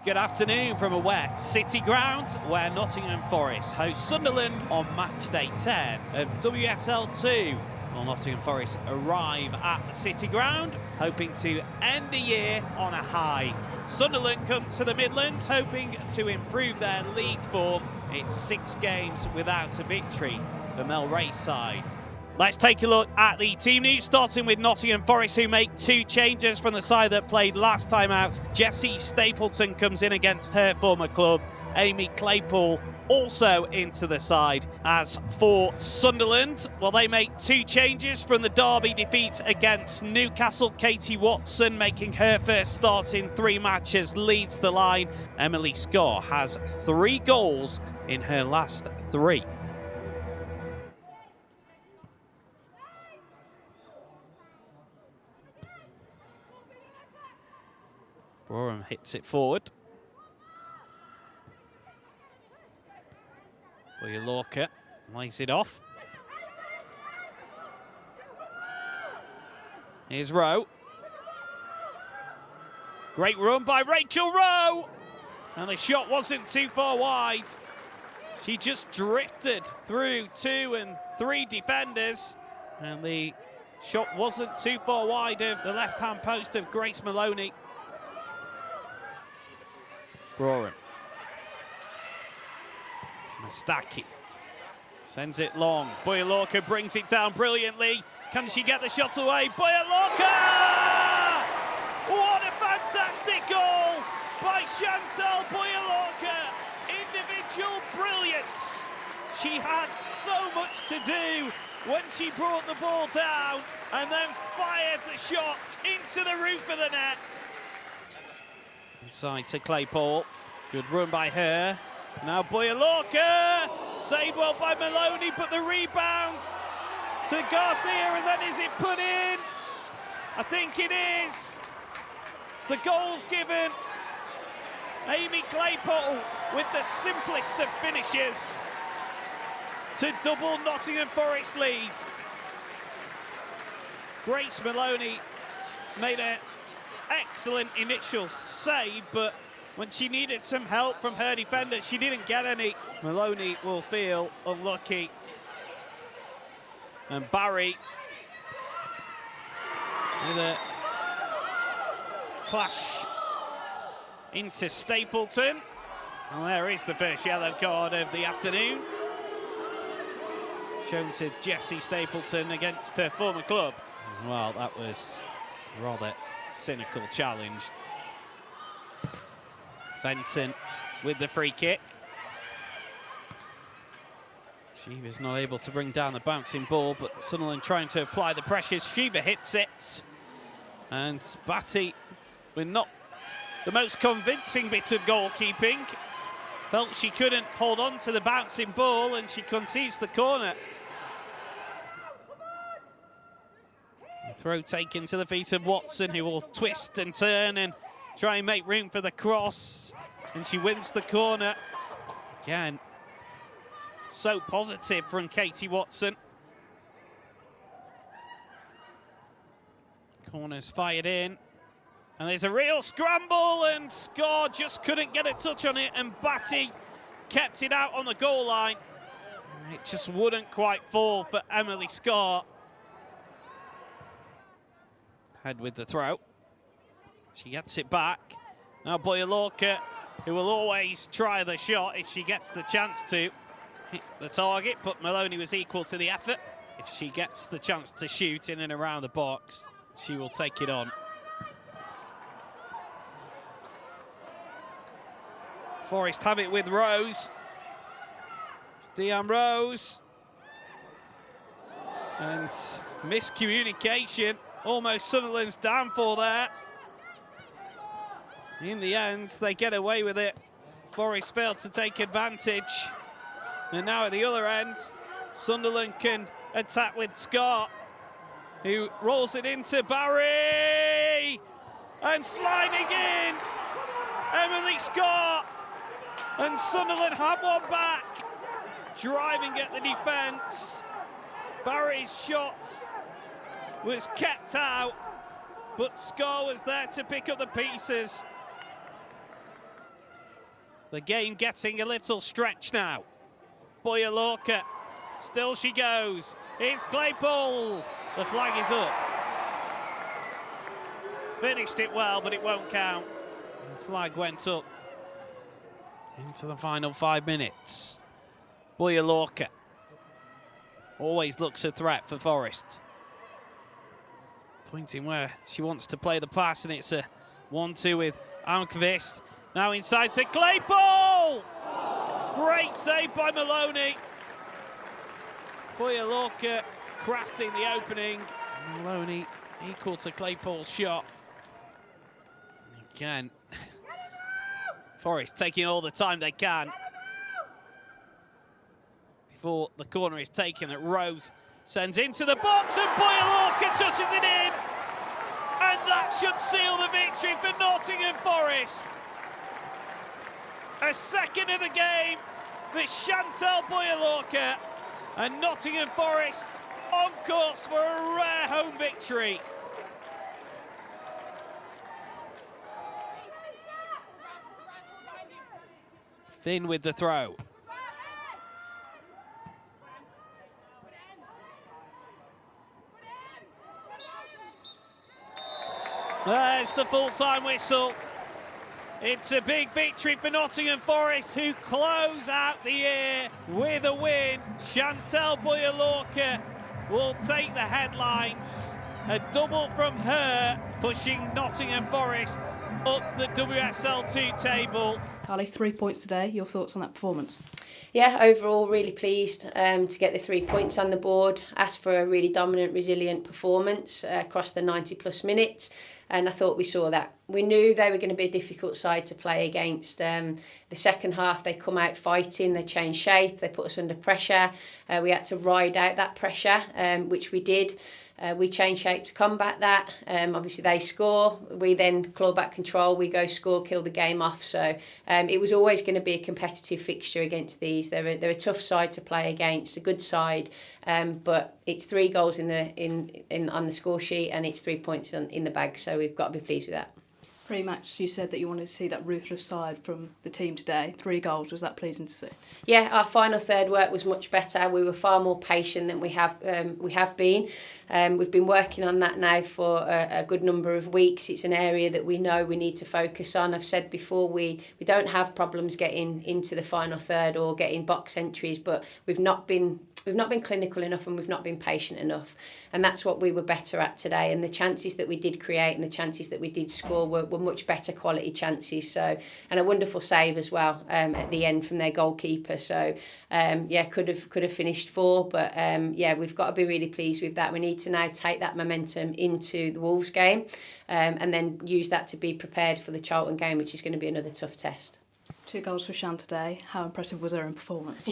Good afternoon from a wet City ground where Nottingham Forest host Sunderland on match day 10 of WSL2. Well, Nottingham Forest arrive at the City ground hoping to end the year on a high. Sunderland come to the Midlands hoping to improve their league form. It's 6 games without a victory for Mel Ray's side. Let's take a look at the team news, starting with Nottingham Forest, who make 2 changes from the side that played last time out. Jessie Stapleton comes in against her former club. Amy Claypool also into the side. As for Sunderland, well, they make 2 changes from the derby defeat against Newcastle. Katie Watson, making her first start in 3 matches, leads the line. Emily Scott has 3 goals in her last 3. Borum hits it forward. Boye-Hlorkah lays it off. Here's Rowe. Great run by Rachel Rowe. And the shot wasn't too far wide. She just drifted through 2 and 3 defenders. And the shot wasn't too far wide of the left-hand post of Grace Maloney. Borum. Mastaki sends it long. Boye-Hlorkah brings it down brilliantly. Can she get the shot away? Boye-Hlorkah! What a fantastic goal by Chantelle Boye-Hlorkah. Individual brilliance. She had so much to do when she brought the ball down and then fired the shot into the roof of the net. Inside to Claypool. Good run by her. Now Boye-Hlorkah. Saved well by Maloney, but the rebound to Garcia, and then is it put in? I think it is. The goal's given. Amy Claypool with the simplest of finishes to double Nottingham Forest lead. Grace Maloney made an excellent initial save, but when she needed some help from her defender, she didn't get any. Maloney will feel unlucky. And Barry with a clash into Stapleton. And there is the first yellow card of the afternoon, shown to Jessie Stapleton against her former club. Well, that was rather cynical challenge. Fenton with the free kick. She was not able to bring down the bouncing ball, but Sunderland trying to apply the pressure. Shiva hits it. And Batty, with not the most convincing bit of goalkeeping, felt she couldn't hold on to the bouncing ball, and she concedes the corner. Throw taken to the feet of Watson, who will twist and turn and try and make room for the cross. And she wins the corner. Again, so positive from Katie Watson. Corner's fired in. And there's a real scramble, and Scar just couldn't get a touch on it, and Batty kept it out on the goal line. It just wouldn't quite fall for Emily Scar. Head with the throw. She gets it back. Now Boye-Hlorkah, who will always try the shot if she gets the chance to hit the target, but Maloney was equal to the effort. If she gets the chance to shoot in and around the box, she will take it on. Forest have it with Rose. It's Deanne Rose. And miscommunication. Almost Sunderland's downfall there. In the end, they get away with it. Forest failed to take advantage. And now at the other end, Sunderland can attack with Scott, who rolls it into Barry. And sliding in, Emily Scott. And Sunderland have one back. Driving at the defence. Barry's shot was kept out, but Scar was there to pick up the pieces. The game getting a little stretched now. Boye-Hlorkah, still she goes. It's Claypool. The flag is up. Finished it well, but it won't count. The flag went up into the final 5 minutes. Boye-Hlorkah always looks a threat for Forest. Pointing where she wants to play the pass, and it's a 1-2 with Almqvist. Now inside to Claypool! Great save by Maloney. Boye-Hlorkah crafting the opening. Maloney equal to Claypool's shot. Again, Forest taking all the time they can before the corner is taken that Rose sends into the box, and Boye-Hlorkah touches it in. And that should seal the victory for Nottingham Forest. A second of the game for Chantelle Boye-Hlorkah, and Nottingham Forest on course for a rare home victory. Finn with the throw. There's the full-time whistle. It's a big victory for Nottingham Forest, who close out the year with a win. Chantelle Boye-Hlorkah will take the headlines. A double from her, pushing Nottingham Forest up the WSL2 table. Carly, 3 points today. Your thoughts on that performance? Yeah, overall really pleased to get the 3 points on the board. Asked for a really dominant, resilient performance across the 90-plus minutes, and I thought we saw that. We knew they were going to be a difficult side to play against. The second half, they come out fighting, they changed shape, they put us under pressure. We had to ride out that pressure, which we did. We change shape to combat that. Obviously they score, we then claw back control, we go score, kill the game off. So it was always going to be a competitive fixture against these. They're a tough side to play against, a good side, but it's 3 goals on the score sheet, and it's 3 points in the bag. So we've got to be pleased with that. Pre-match, you said that you wanted to see that ruthless side from the team today. 3 goals, was that pleasing to see? Yeah, our final third work was much better. We were far more patient than we have been. We've been working on that now for a good number of weeks. It's an area that we know we need to focus on. I've said before, we don't have problems getting into the final third or getting box entries, but we've not been clinical enough, and we've not been patient enough. And that's what we were better at today. And the chances that we did create and the chances that we did score were much better quality chances. So, and a wonderful save as well at the end from their goalkeeper. So, could have finished 4. But, we've got to be really pleased with that. We need to now take that momentum into the Wolves game and then use that to be prepared for the Charlton game, which is going to be another tough test. 2 goals for Shan today. How impressive was her in performance?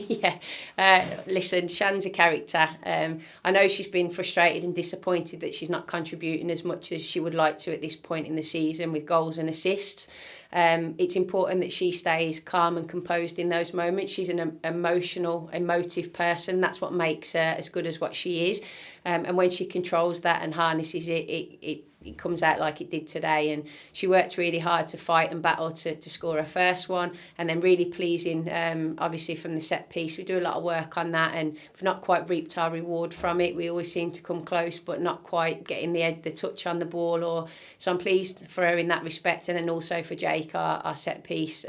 Listen, Shan's a character. I know she's been frustrated and disappointed that she's not contributing as much as she would like to at this point in the season with goals and assists. It's important that she stays calm and composed in those moments. She's an emotive person. That's what makes her as good as what she is. And when she controls that and harnesses it comes out like it did today. And she worked really hard to fight and battle to score her first one. And then really pleasing, obviously, from the set piece. We do a lot of work on that, and we've not quite reaped our reward from it. We always seem to come close, but not quite getting the touch on the ball. So I'm pleased for her in that respect. And then also for Jake, our set piece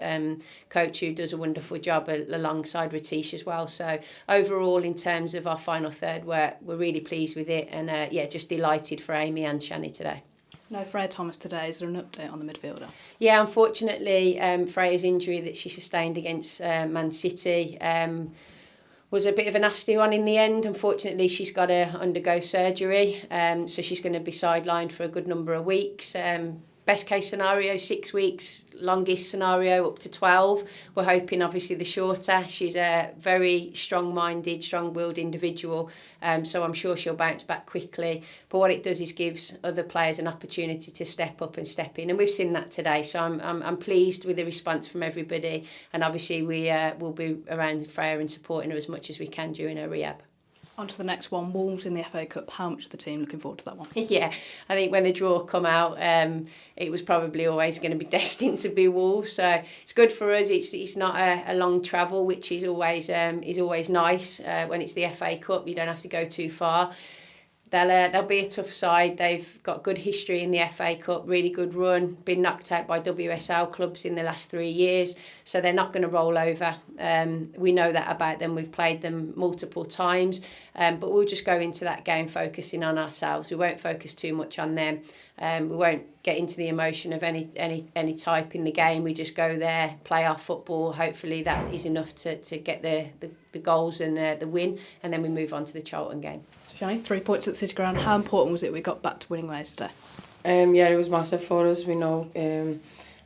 coach, who does a wonderful job alongside Ratish as well. So overall, in terms of our final third work, we're really pleased with it. And just delighted for Amy and Shani today. No Freya Thomas today. Is there an update on the midfielder? Yeah, unfortunately, Freya's injury that she sustained against Man City was a bit of a nasty one in the end. Unfortunately, she's got to undergo surgery, so she's going to be sidelined for a good number of weeks. Best case scenario, 6 weeks. Longest scenario, up to 12. We're hoping, obviously, the shorter. She's a very strong-minded, strong-willed individual, so I'm sure she'll bounce back quickly. But what it does is gives other players an opportunity to step up and step in, and we've seen that today. So I'm pleased with the response from everybody, and obviously we will be around Freya and supporting her as much as we can during her rehab. On to the next one, Wolves in the FA Cup. How much of the team looking forward to that one? Yeah, I think when the draw come out, it was probably always going to be destined to be Wolves. So it's good for us. It's not a long travel, which is always nice. When it's the FA Cup, you don't have to go too far. They'll be a tough side. They've got good history in the FA Cup, really good run, been knocked out by WSL clubs in the last 3 years, so they're not going to roll over. We know that about them. We've played them multiple times, but we'll just go into that game focusing on ourselves. We won't focus too much on them. We won't get into the emotion of any type in the game. We just go there, play our football. Hopefully that is enough to get the goals and the win, and then we move on to the Charlton game. So Shani, 3 points at the City Ground. How important was it we got back to winning ways today? Yeah, it was massive for us. We know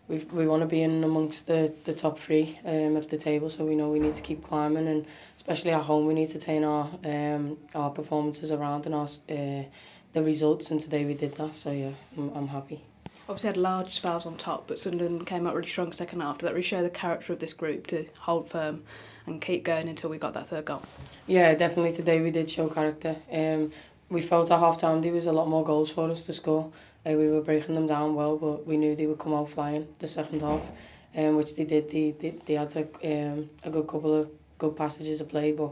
we want to be in amongst the top 3 of the table, so we know we need to keep climbing, and especially at home we need to turn our performances around and the results, and today we did that, so yeah, I'm happy. Obviously had large spells on top, but Sunderland came out really strong second half. Did that really show the character of this group to hold firm and keep going until we got that 3rd goal? Yeah, definitely today we did show character. We felt at half-time there was a lot more goals for us to score. We were breaking them down well, but we knew they would come out flying the second half, which they did. They had a good couple of good passages of play, but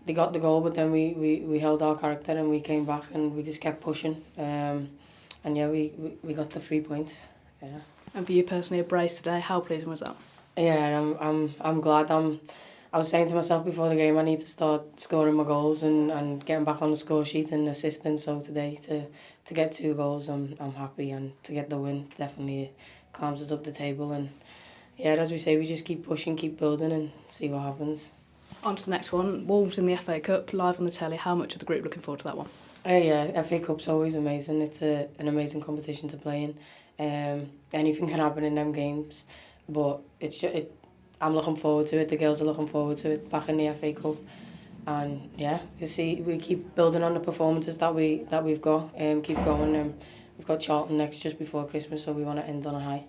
they got the goal, but then we held our character and we came back and we just kept pushing. And yeah, we got the 3 points. Yeah. And for you personally, a brace today, how pleasing was that? Yeah, I'm glad. I was saying to myself before the game, I need to start scoring my goals and getting back on the score sheet and assisting. So today to get 2 goals, I'm happy, and to get the win definitely calms us up the table. And yeah, as we say, we just keep pushing, keep building, and see what happens. On to the next one, Wolves in the FA Cup, live on the telly. How much of the group looking forward to that one? Yeah, FA Cup's always amazing. It's an amazing competition to play in. Anything can happen in them games, but I'm looking forward to it. The girls are looking forward to it back in the FA Cup, and yeah, we keep building on the performances that we've got. Keep going. We've got Charlton next just before Christmas, so we want to end on a high.